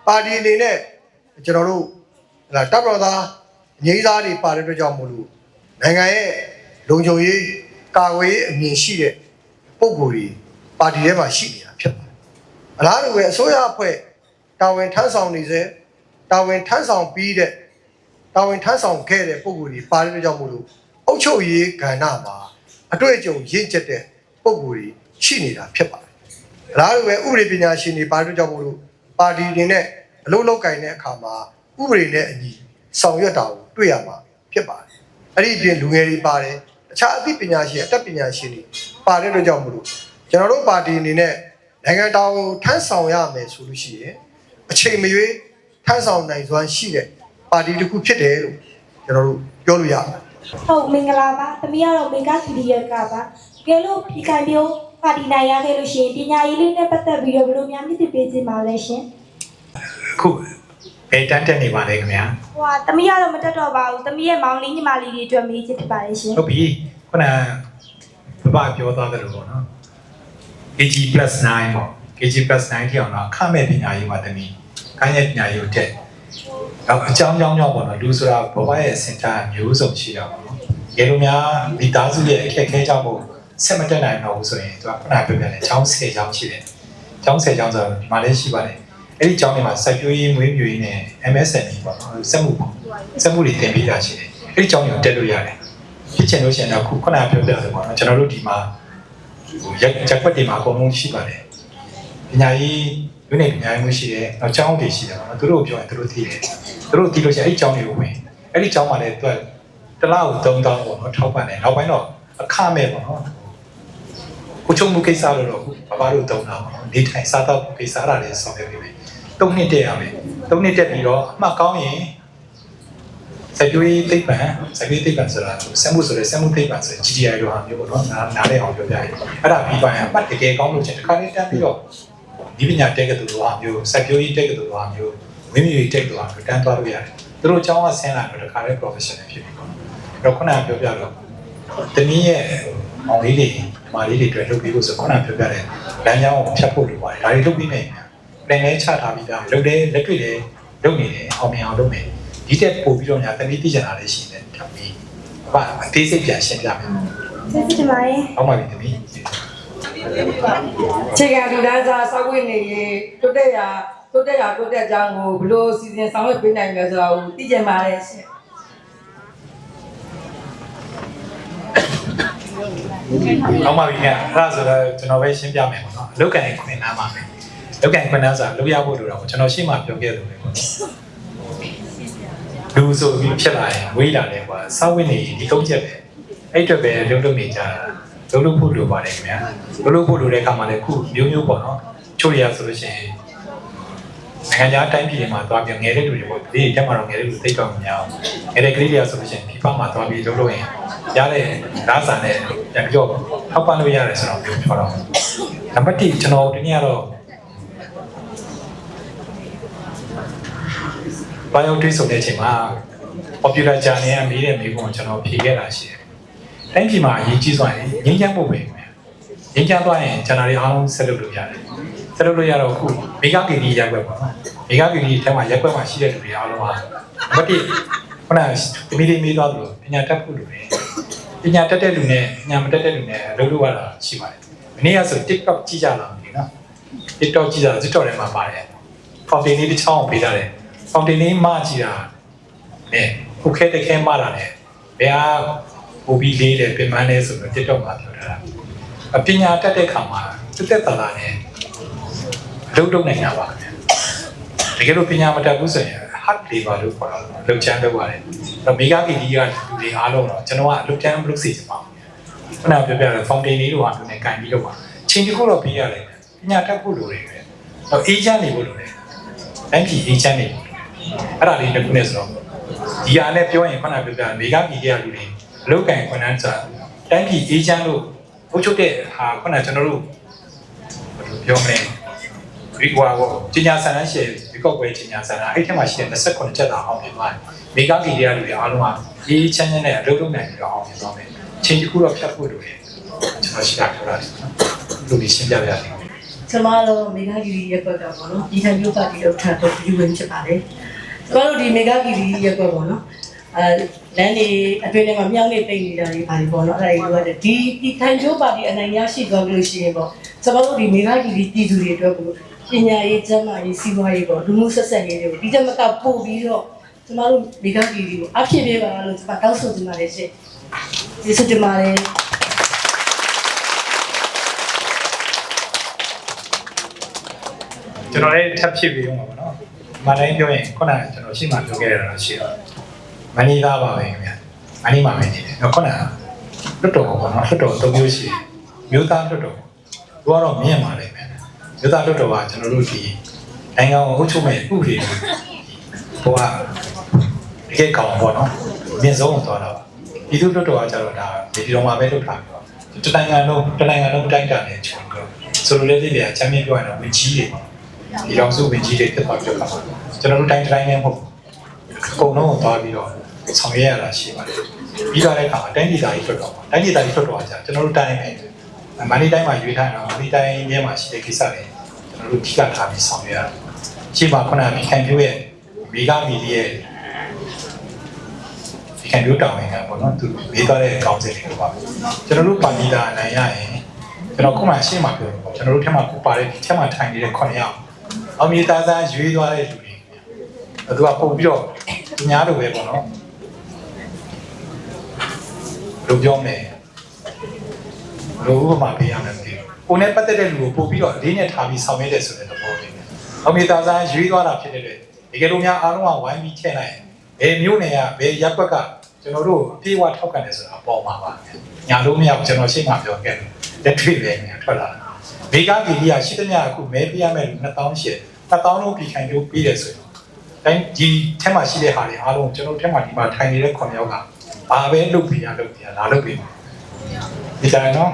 ပါတီအနေနဲ့ကျွန်တော်တို့တပ်တော်သားငြိမ်းစားတွေပါတဲ့အတွက်ကြောင့်မို့လို့နိုင်ငံရဲ့လုံခြုံရေးကာကွယ်ရေးအမြင်ရှိတဲ့ပုံကိုယ်တွေပါတီထဲမှာရှိနေတာဖြစ်ပါတယ်အလားတူပဲအစိုးရအဖွဲ့တာဝန်ထမ်းဆောင်နေစေတာဝန်ထမ်းဆောင်ပြီးတဲ့တာဝန်ထမ်းဆောင်ခဲ့တဲ့ပုံကိုယ်တွေပါတဲ့အတွက်ကြောင့်မို့လို့အုပ်ချုပ်ရေးကဏ္ဍမှာအတွေ့အကြုံရင့်ကျက်တဲ့ပုံကိုယ်တွေရှိနေတာဖြစ်ပါတယ်အလားတူပဲဥပဒေပညာရှင်တွေပါတဲ့အတွက်ကြောင့်မို့လို့ပါတီတွေနဲ့အလုပ်လုပ်ကိုင်တဲ့အခါမှာဥပဒေနဲ့အညီဆောင်ရွက်တာကိုတွေ့ရမှာဖြစ်ပါတယ်။အဲ့ဒီအပြင်လူငယ်တွေပါတယ်။အခြားအသိပညာရှင်အတတ်ပညာရှင်တွေပါတဲ့အတွက်ကြောင့်မလို့ကျွန်တော်တို့ပါတီအနေနဲ့နိုင်ငံတော်ကိုထမ်းဆောင်ရမယ်ဆိုလို့ရှိရင်အချိန်မရွေးထမ်းဆောင်နိုင်စွမ်းရှိတဲ့ပါတီတစ်ခုဖြစ်တယ်လို့ကျွန်တော်တို့ပြောလို့ရပါတယ်။ဟုတ်မင်္ဂလာပါ။သမီးကတော့မေဂါစီဒီရကပါ။ကဲလို့ဒီကံမျိုးပါတီနိုင်ရခဲ့လို့ရှိရင်ပညာရေးလေးနဲ့ပတ်သက်ပြီးတော့ဘယ်လိုများမြင့်တင်ပေးခြင်းပါလဲရှင်။ခုဘယ်တန်းတက်နေပါလဲခင်ဗျာ။ဟိုသမီးကတော့မတက်တော့ပါဘူး။သမီးရဲ့မောင်လေးညီမလေးတွေအတွက်မေးချင်ဖြစ်ပါတယ်ရှင်။ဟုတ်ပြီ။ခုနကဘာပြောသွားတယ်လို့ပေါ့နော်။ KG+9 ပေါ့။ KG+9 ထိအောင်တော့အခမဲ့ပညာရေးမှာတမီးခိုင်းတဲ့ပညာရေးကိုတက်။တော့အကြောင်းကြောင့်ပေါ့နော်လူဆိုတာဘဝရဲ့အစဉ်တန်းမျိုးစုံရှိတာပေါ့နော်။ရေလိုများမိသားစုရဲ့အခက်အခဲကြောင့်မို့ဆက်မတက်နိုင်တော့ဘူးဆိုရင်သူကခုနကပြောပြတယ်။ကျောင်း10ကျောင်းရှိတယ်။ကျောင်း10ကျောင်းဆိုတော့ဒီမှာလည်းရှိပါတယ်။အဲ့ဒီကျောင်းတွေမှာစိုက်ပျိုးရေးမွေးမြူရေးနဲ့ MSME ပေါ့နော်စက်မှုတွေသင်ပေးတာရှိတယ်အဲ့ဒီကျောင်းကိုတက်လို့ရတယ်ဖြစ်ချင်လို့ရှိရင်တော့ခုနကပြောပြတယ်ပေါ့နော်ကျွန်တော်တို့ဒီမှာရက်ွက်တွေမှာအကုန်လုံးရှိပါတယ်ပညာရေးလူနေပညာရေးမှုရှိတယ်နောက်ကျောင်းတွေရှိတယ်ပေါ့နော်သူတို့ပြောရင်သူတို့သိတယ်သူတို့သိလို့ရှိရင်အဲ့ဒီကျောင်းတွေကိုဝင်အဲ့ဒီကျောင်းမှာလည်းသူကတစ်လားကို3000ပေါ့နော်ထောက်ပံ့တယ်နောက်ပိုင်းတော့အခမဲ့ပေါ့နော်ကိုချုံမှုကိစ္စလို့တော့ဘာလို့3000ပေါ့နော်ဒီထိုင်စားတော့ကိစ္စaraလည်းဆောင်ရွက်နေတယ်3နှစ်တက်ရမယ်3နှစ်တက်ပြီးတော့အမှတ်ကောင်းရင်စိုက်ပျိုးရေးသိပ္ပံဆိုတာစက်မှုဆိုတဲ့စက်မှုသိပ္ပံဆို GTI လိုဟာမျိုးပေါ့နော်နားလည်အောင်ပြောပြရင်အဲ့ဒါပြီးပါရင်အမှတ်တကယ်ကောင်းလို့ချင်းတစ်ခါလေးတက်ပြီးတော့ဒီပညာတက်ကတူလိုဟာမျိုးစိုက်ပျိုးရေးတက်ကတူလိုဟာမျိုးဝင်းမြူရေးတက်တူဟာမျိုးတန်းသွားလို့ရတယ်သူတို့အကြောင်းကဆင်းလာတော့တစ်ခါလေး professional ဖြစ်ပြီပေါ့အဲ့တော့ခုနကပြောပြတော့တနည်းရဲ့မောင်လေးတွေမာလေးတွေတွေ့လုပ်ပြီးလို့ဆိုခုနကပြောပြတဲ့လမ်းကြောင်းကိုဖြတ်ဖို့လိုပါတယ်ဒါတွေလုပ်ပြီးနေပြန်လဲချထားပြီးသားလုပ်တယ်လက်တွေ့တယ်လုပ်နေတယ်အောင်မြင်အောင်လုပ်မယ်ဒီတက်ပို့ပြီးတော့ညာတတိသိချင်တာလည်းရှိတယ်ထပ်ပြီးဘာအသေးစိတ်ပြန်ရှင်းပြမယ်ကျေးဇူးတင်ပါတယ်ဟုတ်ပါပြီတမီးခြေခံလူတန်းစားစောက်ဝင်နေရင်တိုးတက်ကြောင်းကိုဘလို့စီစဉ်ဆောင်ရွက်ပေးနိုင်မလဲဆိုတာကိုသိကြပါလေရှင်ဟုတ်ပါပြီခင်ဗျအဲ့ဒါဆိုတော့ကျွန်တော်ပဲရှင်းပြမယ်ပေါ့နော်လောက်ကန်ခွင်နားမှာပဲလောက်ကန်ခွင်နားဆိုတာလောက်ရဖို့လိုတော့ကျွန်တော်ရှင်းမှပြောခဲ့တယ်ပဲပေါ့လူဆိုပြီးဖြစ်လာရင်ဝေးလာတယ်ကွာစောက်ဝင်နေဒီသုံးချက်ပဲအဲ့အတွက်ပဲလုပ်နေကြတာလုပ်ဖို့လိုပါတယ်ခင်ဗျာလုပ်ဖို့လိုတဲ့အခါမှာလည်းခုမျိုးပေါ့နော်ချို့ရဆိုလို့ရှိရင်နိုင်ငံခြားတိုင်းပြည်တွေမှာသွားပြီးငယ်တဲ့လူတွေပေါ့ဒီတက်မှာတော့ငယ်တဲ့လူသိတော့မများဘူးငယ်တဲ့ကလေးတွေဆိုလို့ရှိရင်ဒီဘက်မှာသွားပြီးလုပ်လို့ရင်ရတဲ့ဓာတ်စာနဲ့ပြန်ပြီးတော့ထောက်ပံ့လို့ရတယ်ဆိုတော့ပြောတော့နံပါတ်1ကျွန်တော်ဒီနေ့ကတော့ဘာရောက်တွေးဆိုတဲ့အချိန်မှာ popular journey အမေးတဲ့မိကုံကျွန်တော်ဖြေခဲ့တာရှိတယ်။တိုင်းပြည်မှာအရေးကြီးဆုံးရင်ငြိမ်းချမ်းဖို့ပဲခင်ဗျာ။ငြိမ်းချမ်းသွားရင်ကျွန်တော်တွေအားလုံးဆက်လုပ်လို့ရတယ်။ဆက်လုပ်လို့ရတော့ခုမေဂါကီဒီရက်ွက်ပေါ့နော်။မေဂါကီဒီထဲမှာရက်ွက်မှာရှိတဲ့လူတွေအားလုံးဟာမတိခုနကမိလေးမေးသွားလို့ပညာတတ်ဖို့လိုတယ်။ပညာတတ်တဲ့လူနဲ့ပညာမတတ်တဲ့လူနဲ့လုပ်လို့ရတာရှိပါတယ်။ဒီနေ့ကဆို TikTok ကြည့်ကြလားမသိဘူးနော်။ TikTok ကြည့်ကြတာ TikTok ထဲမှာပါတယ်။ fountain လေးတစ်ချောင်းပေးထားတယ်။ fountain လေးမကြည့်တာနဲ့ခုခဲတခဲမတာနဲ့ဘယ်ဟာပိုပြီးလေးတယ်ပြင်ပန်းလဲဆိုတော့ TikTok မှာပြောထားတာအပညာတတ်တဲ့ခါမှာတက်တာလားနဲ့အလုပ်နိုင်တာပါခင်ဗျတကယ်လို့ပညာမတတ်ဘူးဆိုရင် hard labor လို့ခေါ်တာလုပ်ချမ်းလုပ်ရတယ်တော့မိဂါကီဒီကလူတွေအားလုံးတော့ကျွန်တော်ကအလုပ်ချမ်းမလုပ်စေချင်ပါဘူးခုနကပြောပြတယ် fountain လေးတို့ဟာသူနဲ့ကင်ပြီးတော့ပါချိန်တစ်ခုတော့ပြီးရတယ်ပညာတတ်ဖို့လိုတယ်ပဲတော့အေးချမ်းနေဖို့လိုတယ်တိုင်းပြည်အေးချမ်းနေဖို့အဲ့ဒါလေးတစ်ခုနဲ့ဆိုတော့ဒီအားနဲ့ပြောရင်ခုနကပြောပြမေဂါကီဒီကလူတွေအလုပ်ကင်ခွင့်နှန်းစာတိုင်းပြည်အေးချမ်းလို့ဘုတ်ချုပ်တဲ့ဟာခုနကကျွန်တော်တို့ပြောမယ် ဒီကွာကိုကျညာဆန္ဒရှိဒီကောက်ွယ်ကျညာဆန္ဒအဲ့ထက်မှရှိတဲ့29ချက်သာအောင်ပြင်သွားတယ်မိဂါကီတွေကလူတွေအားလုံးကဒီချမ်းချမ်းနဲ့အလုပ်လုပ်နိုင်ပြီးတော့အောင်ပြင်သွားမယ်ချင်းတစ်ခုတော့ဖြတ်ဖို့လိုတယ်ကျွန်တော်ရှိတာပြောတာလူတွေရှင်းပြပြတယ် ကျမတို့မေဂါဂီရီရက်ကွက်ကပေါ့နော်ဒီထိုင်မျိုးပါတီလောက်ထားတော့ဒီဝင်ဖြစ်ပါတယ်ကျမတို့ဒီမေဂါဂီရီရက်ကွက်ပေါ့နော်လမ်းတွေအတွင်းထဲမှာမြောင်းနေပိတ်နေတာတွေပါဒီပေါ့နော်အဲ့ဒါတွေဒီထိုင်မျိုးပါတီအနိုင်ရရှိသွားလို့ရှိရင်ပေါ့ကျမတို့ဒီမေဂါဂီရီပြည်သူတွေအတွက်ကိုပညာရေးကျန်းမာရေးစီးပွားရေးပေါ့လူမှုဆက်ဆံရေးတွေကိုဒီတမကပို့ပြီးတော့ကျမတို့မေဂါဂီရီကိုအဖြစ်ပေးပါလို့ကျမတောင်းဆိုချင်ပါတယ်ရှင်ကျေးဇူးတင်ပါတယ်ကျွန်တော်လည်းထပ်ဖြစ်ပြီးတော့ပါနော်။မတိုင်းပြောရင်ခုနကကျွန်တော်ရှင်းမှပြောခဲ့ရတာရှိတော့မနီသားပါပဲခင်ဗျာ။မနီမှာပဲနေတယ်။တော့ခုနကလွတ်တော်ပေါ့နော်။လွတ်တော်၃မျိုးရှိတယ်။မြို့သားလွတ်တော်။သူကတော့မြင်ပါလိမ့်မယ်။မြို့သားလွတ်တော်ကကျွန်တော်တို့ဒီနိုင်ငံကိုအုပ်ချုပ်မဲ့ဥပဒေကိုဟိုကတကယ်ကောင်းပေါ့နော်။မြင့်ဆုံးသွားတာပါ။ဒီလိုလွတ်တော်ကကျတော့ဒါဒီတော်မှာပဲလွတ်တာပြီးတော့တနိုင်ငံလုံးတိုင်းတာနဲ့ကျွန်တော်ဆိုလိုလေးတွေကချမ်းမြေပြောရင်တော့ဝင်ကြီးတွေပေါ့ဒီတော့စုဝင်ကြီးတွေတက်သွားပြတာကျွန်တော်တို့တိုင်းနဲ့မဟုတ်အကုန်လုံးကိုသွားပြီးတော့ဆောင်ရွက်ရတာရှိပါတယ်ပြီးတော့လည်းခါတိုင်းဒေသကြီးထွက်တော့တိုင်းဒေသကြီးထွက်တော့ကြာကျွန်တော်တို့တိုင်းနဲ့မန္တလေးတိုင်းမှာရွေးထားတာမန္တလေးတိုင်းထဲမှာရှိတဲ့ကိစ္စတွေကျွန်တော်တို့ထိကထားပြီးဆောင်ရွက်ရတာရှိပါခုနကခံပြရဲ့မိဂါမီဒီရဲ့ခံပြတောင်းရင်ပေါ့နော်သူရေးသွားတဲ့ကောင်းစစ်တွေပါကျွန်တော်တို့ပါတီတာနိုင်ရရင်ကျွန်တော်ခုမှရှင်းမှာပြောကျွန်တော်တို့ထက်မှကိုပါတဲ့ဒီထက်မှထိုင်နေတဲ့9ယောက်အောင်မြေသားသားရွေးသွားတဲ့လူတွေသူကပုံပြီးတော့သူများလိုပဲပေါ့နော်လူပြောမယ်လူဥပမာပေးရမယ်ဒီကိုနဲ့ပတ်သက်တဲ့လူကိုပို့ပြီးတော့အလေးနဲ့ထားပြီးဆောင်ရွက်တဲ့ဆိုတဲ့သဘောလေးအောင်မြေသားသားရွေးသွားတာဖြစ်တဲ့တကယ်လို့များအားလုံးကဝိုင်းပြီးထည့်လိုက်ဘယ်မျိုးနယ်ကဘယ်ရပ်ကွက်ကကျွန်တော်တို့အပြေးဝထောက်ကန်တယ်ဆိုတာပေါ်မှာပါညာလို့မရဘူးကျွန်တော်ရှင်းမှပြောခဲ့တယ်လက်တွေ့ပဲညာထွက်လာမေဂါဗီဒီယာရှိတဲ့ညအခုမဲပြရမယ်လူ2000လုံးပြည်ခိုင်လို့ပြီးတယ်ဆိုရင်တိုင်းဒီထဲမှာရှိတဲ့ဟာတွေအားလုံးကျွန်တော်ထဲမှာဒီမှာထိုင်နေတဲ့9ယောက်ကဘာပဲလုပ်ပြရလာလုပ်ပြပါဒီတိုင်းနော်